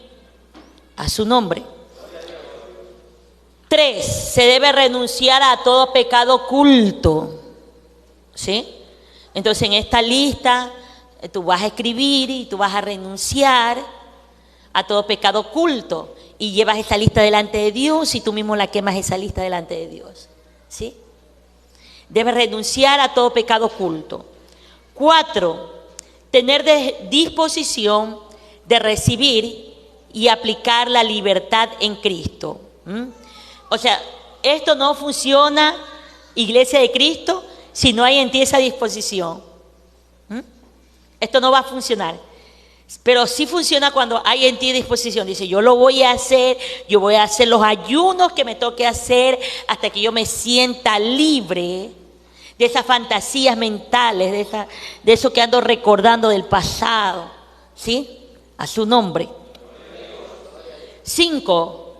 A su nombre. 3. Se debe renunciar a todo pecado oculto. ¿Sí? Entonces en esta lista tú vas a escribir y tú vas a renunciar a todo pecado oculto. Y llevas esa lista delante de Dios y tú mismo la quemas esa lista delante de Dios. ¿Sí? Debes renunciar a todo pecado oculto. 4. Tener disposición de recibir y aplicar la libertad en Cristo. O sea, esto no funciona, Iglesia de Cristo, si no hay en ti esa disposición. Esto no va a funcionar. Pero sí funciona cuando hay en ti disposición. Dice, yo lo voy a hacer, yo voy a hacer los ayunos que me toque hacer hasta que yo me sienta libre de esas fantasías mentales, de eso que ando recordando del pasado, ¿sí? A su nombre. 5,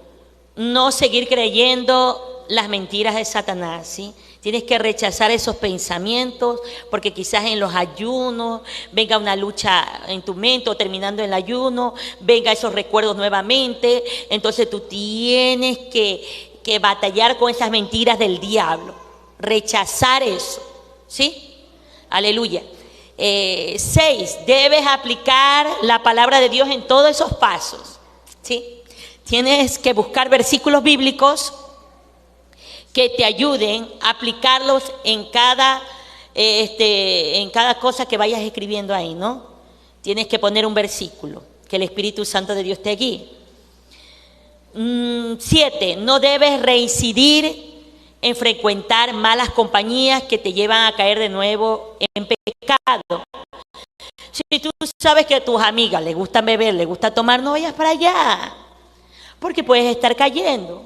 no seguir creyendo las mentiras de Satanás, ¿sí? Tienes que rechazar esos pensamientos, porque quizás en los ayunos venga una lucha en tu mente, o terminando el ayuno, venga esos recuerdos nuevamente. Entonces tú tienes que batallar con esas mentiras del diablo. Rechazar eso, ¿sí? Aleluya. 6, debes aplicar la palabra de Dios en todos esos pasos, ¿sí? Tienes que buscar versículos bíblicos que te ayuden a aplicarlos en cada cosa que vayas escribiendo ahí, ¿no? Tienes que poner un versículo, que el Espíritu Santo de Dios te guíe. 7, no debes reincidir en frecuentar malas compañías que te llevan a caer de nuevo en pecado. Si tú sabes que a tus amigas les gusta beber, les gusta tomar, no vayas para allá, porque puedes estar cayendo.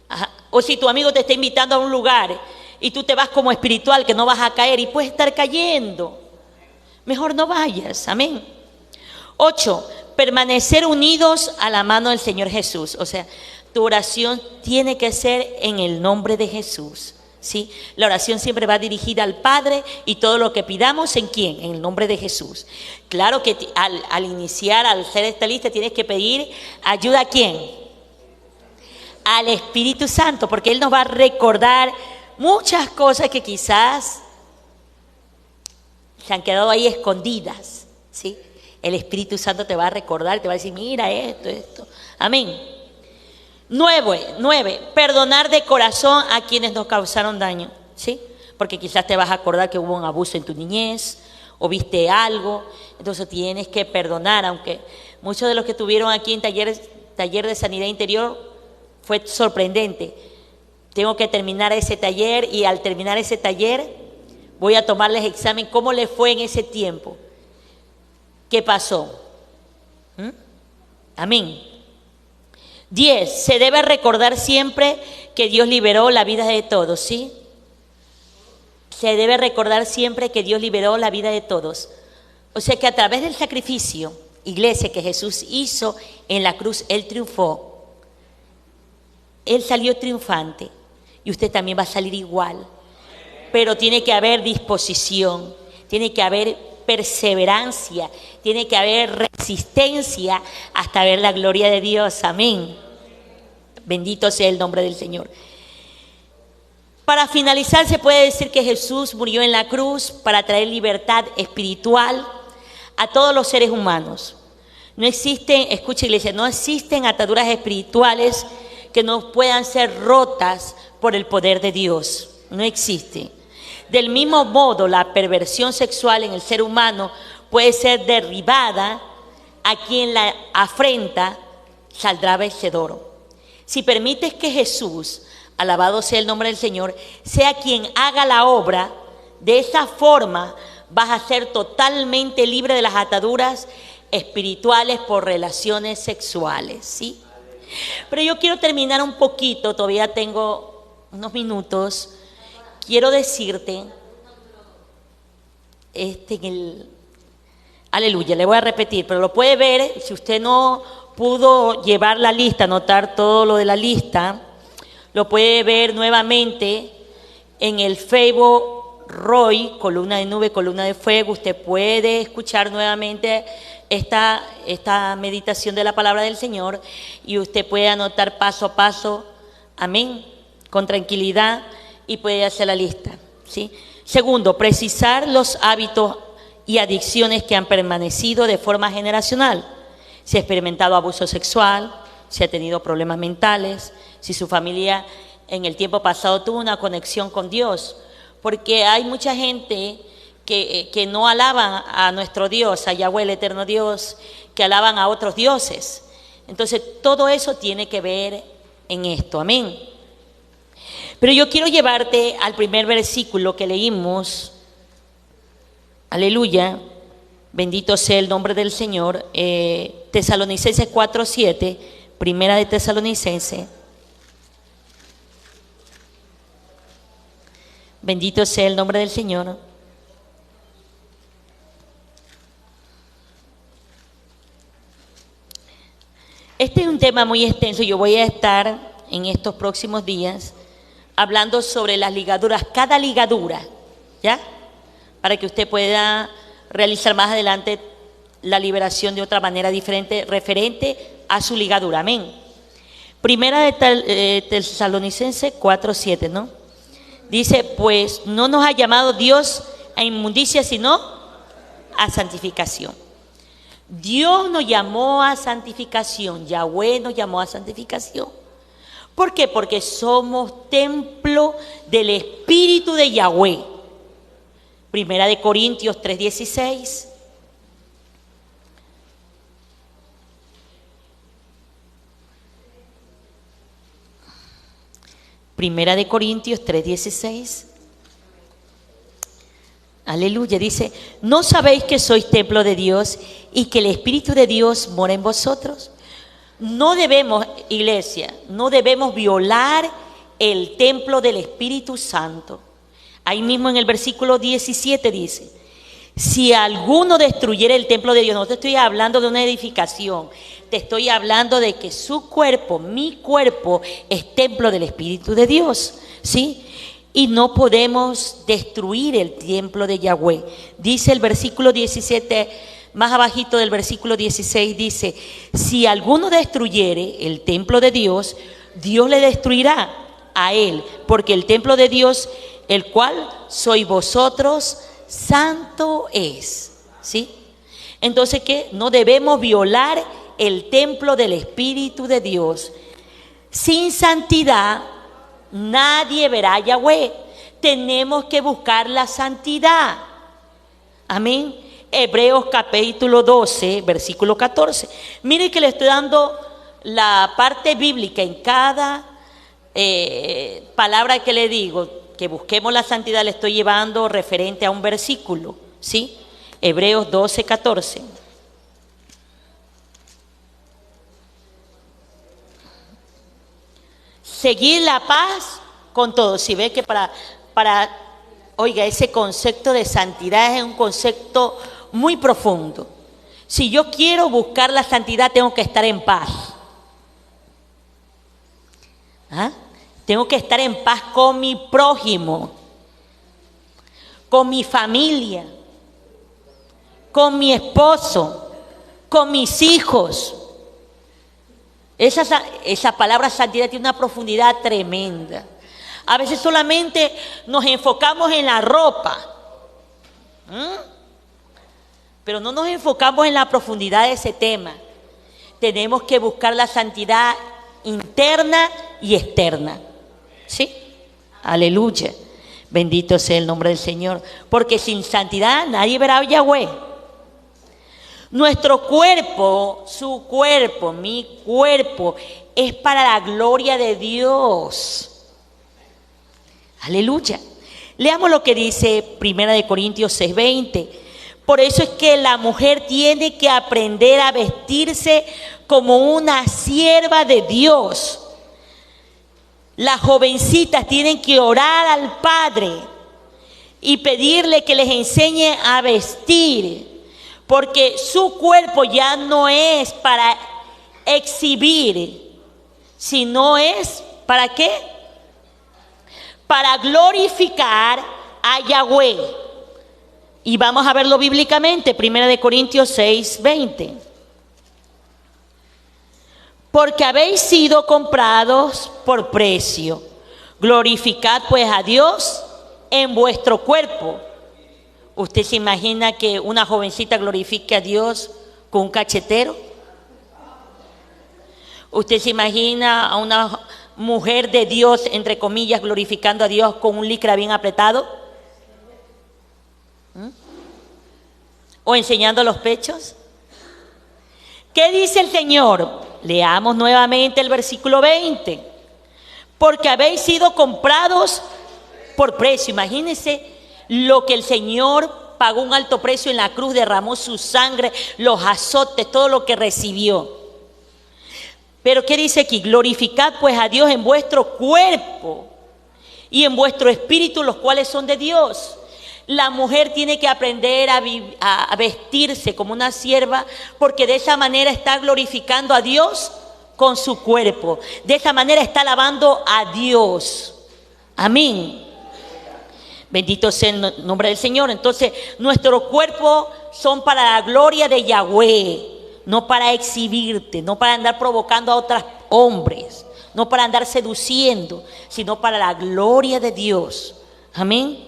Ajá. O si tu amigo te está invitando a un lugar y tú te vas como espiritual, que no vas a caer y puedes estar cayendo, mejor no vayas. Amén. 8, permanecer unidos a la mano del Señor Jesús. O sea, tu oración tiene que ser en el nombre de Jesús, ¿sí? La oración siempre va dirigida al Padre, y todo lo que pidamos, ¿en quién? En el nombre de Jesús. Claro que al iniciar, al hacer esta lista, tienes que pedir ayuda ¿a quién? Al Espíritu Santo, porque Él nos va a recordar muchas cosas que quizás se han quedado ahí escondidas, ¿sí? El Espíritu Santo te va a recordar, te va a decir, mira esto. Amén. 9, perdonar de corazón a quienes nos causaron daño, ¿sí? Porque quizás te vas a acordar que hubo un abuso en tu niñez o viste algo, entonces tienes que perdonar, aunque muchos de los que estuvieron aquí en taller de sanidad interior fue sorprendente. Tengo que terminar ese taller, y al terminar ese taller voy a tomarles examen cómo les fue en ese tiempo. ¿Qué pasó? Amén. 10, se debe recordar siempre que Dios liberó la vida de todos, ¿sí? Se debe recordar siempre que Dios liberó la vida de todos. O sea que a través del sacrificio, iglesia, que Jesús hizo en la cruz, Él triunfó. Él salió triunfante, y usted también va a salir igual. Pero tiene que haber disposición, tiene que haber perseverancia, tiene que haber resistencia hasta ver la gloria de Dios. Amén. Bendito sea el nombre del Señor. Para finalizar, se puede decir que Jesús murió en la cruz para traer libertad espiritual a todos los seres humanos. No existen, escucha iglesia, no existen ataduras espirituales que no puedan ser rotas por el poder de Dios. No existe. Del mismo modo, la perversión sexual en el ser humano puede ser derribada. A quien la afrenta saldrá vencedor. Si permites que Jesús, alabado sea el nombre del Señor, sea quien haga la obra, de esa forma vas a ser totalmente libre de las ataduras espirituales por relaciones sexuales, ¿sí? Pero yo quiero terminar un poquito, todavía tengo unos minutos. Quiero decirte, aleluya, le voy a repetir, pero lo puede ver, si usted no pudo llevar la lista, anotar todo lo de la lista, lo puede ver nuevamente en el Facebook Roy, columna de nube, columna de fuego. Usted puede escuchar nuevamente esta meditación de la palabra del Señor, y usted puede anotar paso a paso, amén, con tranquilidad, y puede hacer la lista, ¿sí? Segundo, precisar los hábitos y adicciones que han permanecido de forma generacional. Si ha experimentado abuso sexual, si ha tenido problemas mentales, si su familia en el tiempo pasado tuvo una conexión con Dios, porque hay mucha gente que no alaban a nuestro Dios, a Yahweh, el eterno Dios, que alaban a otros dioses. Entonces todo eso tiene que ver en esto, amén. Pero yo quiero llevarte al primer versículo que leímos, aleluya, bendito sea el nombre del Señor, Tesalonicenses 4:7, primera de Tesalonicenses. Bendito sea el nombre del Señor. Este es un tema muy extenso. Yo voy a estar en estos próximos días hablando sobre las ligaduras, cada ligadura, ¿ya? Para que usted pueda realizar más adelante la liberación de otra manera diferente referente a su ligadura. Amén. Primera de Tesalonicenses 4:7, ¿no? Dice, pues no nos ha llamado Dios a inmundicia, sino a santificación. Dios nos llamó a santificación, Yahweh nos llamó a santificación. ¿Por qué? Porque somos templo del Espíritu de Yahweh. Primera de Corintios 3:16. Primera de Corintios 3:16. Aleluya, dice, ¿no sabéis que sois templo de Dios y que el Espíritu de Dios mora en vosotros? No debemos, iglesia, no debemos violar el templo del Espíritu Santo. Ahí mismo en el versículo 17 dice, si alguno destruyera el templo de Dios, no te estoy hablando de una edificación, te estoy hablando de que su cuerpo, mi cuerpo, es templo del Espíritu de Dios, ¿sí? Y no podemos destruir el templo de Yahweh. Dice el versículo 17, más abajito del versículo 16, dice, si alguno destruyere el templo de Dios, Dios le destruirá a él, porque el templo de Dios, el cual sois vosotros, santo es. ¿Sí? Entonces, ¿qué? No debemos violar el templo del Espíritu de Dios. Sin santidad nadie verá a Yahweh. Tenemos que buscar la santidad. Amén. Hebreos capítulo 12, versículo 14. Mire que le estoy dando la parte bíblica en cada palabra que le digo, que busquemos la santidad, le estoy llevando referente a un versículo, ¿sí? Hebreos 12, 14. Seguir la paz con todos. Si ve que oiga, ese concepto de santidad es un concepto muy profundo. Si yo quiero buscar la santidad, tengo que estar en paz. ¿Ah? Tengo que estar en paz con mi prójimo, con mi familia, con mi esposo, con mis hijos. Esa palabra santidad tiene una profundidad tremenda. A veces solamente nos enfocamos en la ropa, pero no nos enfocamos en la profundidad de ese tema. Tenemos que buscar la santidad interna y externa. ¿Sí? Aleluya. Bendito sea el nombre del Señor. Porque sin santidad nadie verá a Yahweh. Nuestro cuerpo, su cuerpo, mi cuerpo, es para la gloria de Dios. Aleluya. Leamos lo que dice 1 Corintios 6:20. Por eso es que la mujer tiene que aprender a vestirse como una sierva de Dios. Las jovencitas tienen que orar al Padre y pedirle que les enseñe a vestir, porque su cuerpo ya no es para exhibir, sino es ¿para qué? Para glorificar a Yahweh. Y vamos a verlo bíblicamente, 1 Corintios 6:20. Porque habéis sido comprados por precio. Glorificad pues a Dios en vuestro cuerpo. ¿Usted se imagina que una jovencita glorifique a Dios con un cachetero? ¿Usted se imagina a una mujer de Dios, entre comillas, glorificando a Dios con un licra bien apretado? ¿O enseñando los pechos? ¿Qué dice el Señor? Leamos nuevamente el versículo 20. Porque habéis sido comprados por precio. Imagínense lo que el Señor pagó un alto precio en la cruz, derramó su sangre, los azotes, todo lo que recibió. Pero ¿qué dice aquí? Glorificad pues a Dios en vuestro cuerpo y en vuestro espíritu, los cuales son de Dios. La mujer tiene que aprender a vestirse como una sierva, porque de esa manera está glorificando a Dios con su cuerpo. De esa manera está alabando a Dios. Amén. Bendito sea el nombre del Señor. Entonces, nuestros cuerpos son para la gloria de Yahweh, no para exhibirte, no para andar provocando a otros hombres, no para andar seduciendo, sino para la gloria de Dios. Amén.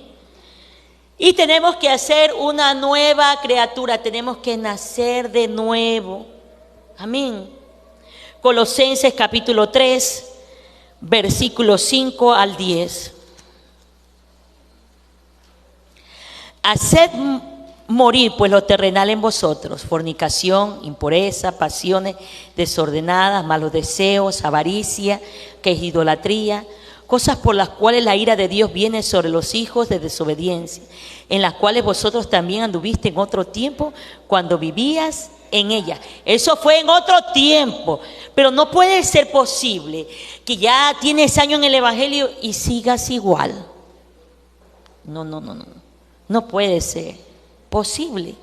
Y tenemos que hacer una nueva criatura, tenemos que nacer de nuevo. Amén. Colosenses capítulo 3, versículos 5 al 10. Haced morir pues lo terrenal en vosotros: fornicación, impureza, pasiones desordenadas, malos deseos, avaricia, que es idolatría, cosas por las cuales la ira de Dios viene sobre los hijos de desobediencia, en las cuales vosotros también anduviste en otro tiempo cuando vivías en ella. Eso fue en otro tiempo, pero no puede ser posible que ya tienes años en el Evangelio y sigas igual. No puede ser posible.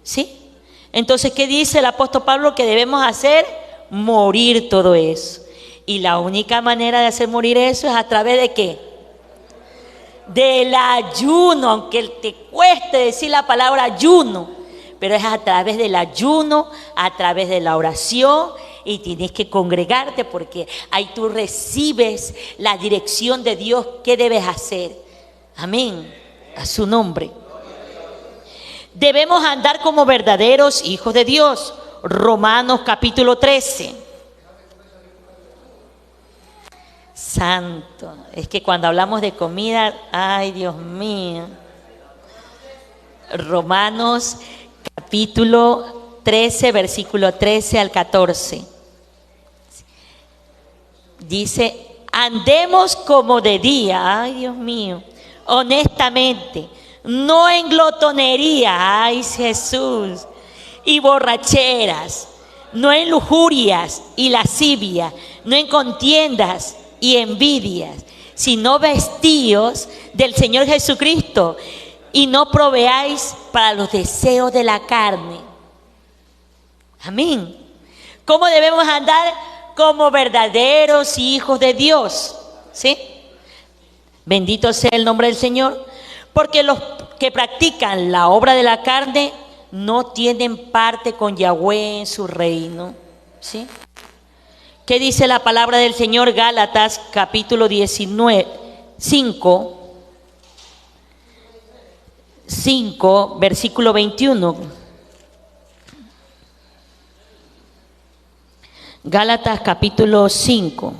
¿Sí? Entonces, ¿qué dice el apóstol Pablo? Que debemos hacer morir todo eso. Y la única manera de hacer morir eso es a través de ¿qué? Del ayuno, aunque te cueste decir la palabra ayuno, pero es a través del ayuno, a través de la oración, y tienes que congregarte porque ahí tú recibes la dirección de Dios, qué debes hacer. Amén, a su nombre. Debemos andar como verdaderos hijos de Dios. Romanos capítulo 13. Santo, es que cuando hablamos de comida, ay Dios mío. Romanos capítulo 13, versículo 13 al 14. Dice: andemos como de día, ay Dios mío, honestamente, no en glotonería, ay Jesús, y borracheras, no en lujurias y lascivia, no en contiendas y envidias, sino vestíos del Señor Jesucristo, y no proveáis para los deseos de la carne. Amén. ¿Cómo debemos andar? Como verdaderos hijos de Dios. ¿Sí? Bendito sea el nombre del Señor. Porque los que practican la obra de la carne no tienen parte con Yahweh en su reino. ¿Sí? ¿Qué dice la palabra del Señor? Gálatas capítulo 19, 5, versículo 21. Gálatas capítulo 5.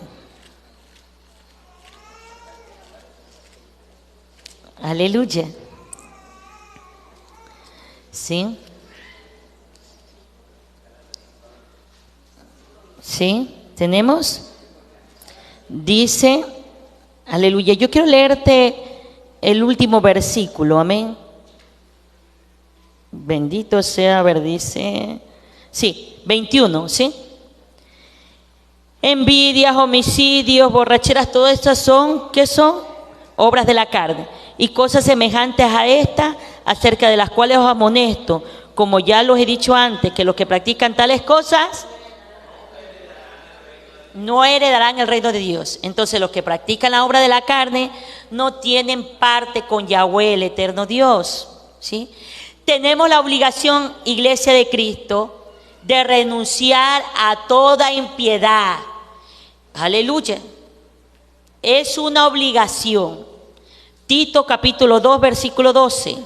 Aleluya. ¿Sí? ¿Sí? ¿Tenemos? Dice, aleluya. Yo quiero leerte el último versículo, amén. Bendito sea, a ver, dice, sí, 21, ¿sí? Envidias, homicidios, borracheras, todas estas son, ¿qué son? Obras de la carne. Y cosas semejantes a estas, acerca de las cuales os amonesto, como ya los he dicho antes, que los que practican tales cosas no heredarán el reino de Dios. Entonces los que practican la obra de la carne no tienen parte con Yahweh, el eterno Dios. ¿Sí? Tenemos la obligación, Iglesia de Cristo, de renunciar a toda impiedad. Aleluya. Es una obligación. Tito capítulo 2, versículo 12.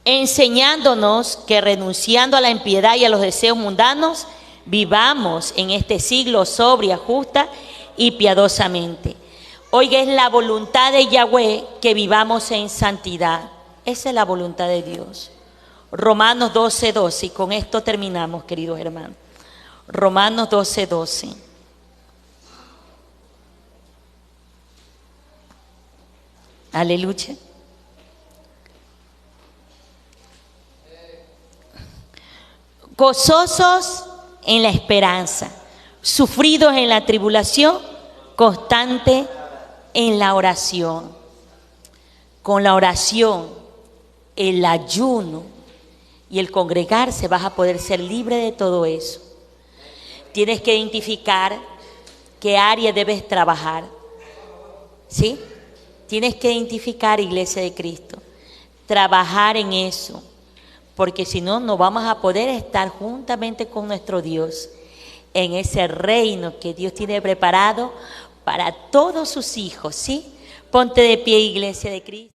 Enseñándonos que renunciando a la impiedad y a los deseos mundanos, vivamos en este siglo sobria, justa y piadosamente. Oiga, es la voluntad de Yahweh que vivamos en santidad. Esa es la voluntad de Dios. Romanos 12, 12. Y con esto terminamos, queridos hermanos. Romanos 12, 12. Aleluya. gozosos en la esperanza, sufridos en la tribulación, constante en la oración. Con la oración, el ayuno y el congregarse vas a poder ser libre de todo eso. Tienes que identificar qué área debes trabajar, ¿sí? Tienes que identificar, Iglesia de Cristo, trabajar en eso, porque si no, no vamos a poder estar juntamente con nuestro Dios en ese reino que Dios tiene preparado para todos sus hijos, ¿sí? Ponte de pie, Iglesia de Cristo.